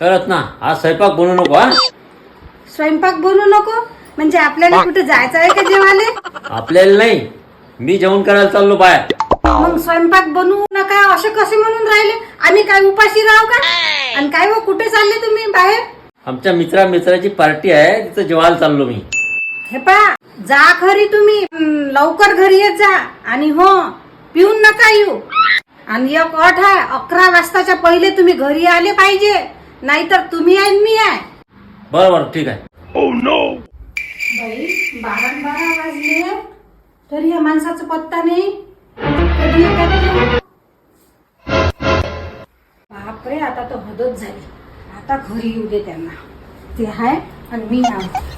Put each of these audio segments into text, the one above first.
करत ना आज स्वयंपाक बनवू नको हा. स्वयंपाक बनवू नको म्हणजे आपल्याला कुठे जायचं आहे का जेवाले? आपल्याला नाही, मी जेवण करायला चाललो बाहेर. मग स्वयंपाक बनवू नका असे कसे म्हणून राहिले? आम्ही काय उपाशी राहू का? आणि काय हो कुठे चालले तुम्ही बाहेर? आमच्या मित्राची पार्टी आहे, तिथं जेवायला चाललो मी. हे पा जा खरी तुम्ही लवकर घरी येत जा आणि हो पिऊन नका येऊ. आणि एक अट आहे 11 वाजताच्या पहिले तुम्ही घरी आले पाहिजे, नाहीतर तुम्ही आहे मी आहे. बरोबर ठीक आहे. बाई 12 वाजले तरी या माणसाचा पत्ता नाही. कधी येतात ते? बापरे आता तर हदच झाली. आता घरी येऊ दे त्यांना. ते आहे आणि मी आहे.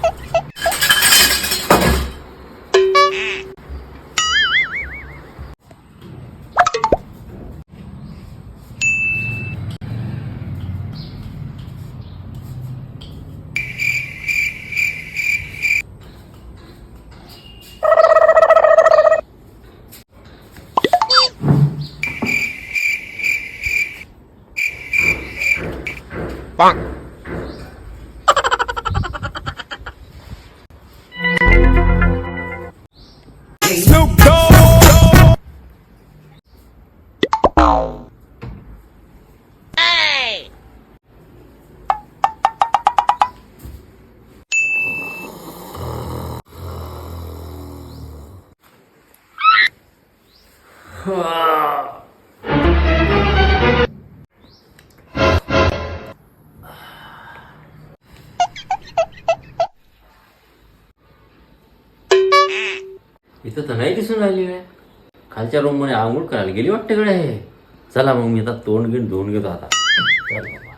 इथं तर नाही दिसून राहिली आहे. खालच्या रूम मध्ये आंघोळ करायला गेली वाटते कडे. चला मग मी आता तोंड घेऊन धुवून घेतो आता. चल बाबा.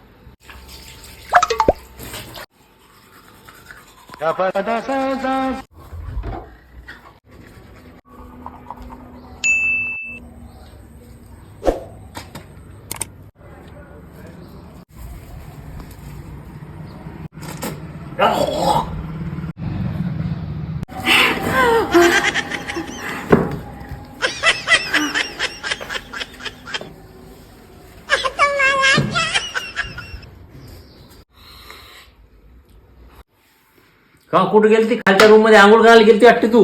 का कुठे गेलती? खालच्या रूम मध्ये आंघोळ करायला गेलती वाटते तू.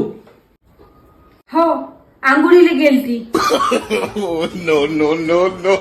हो आंघोळीला गेलती. No, no, no, no.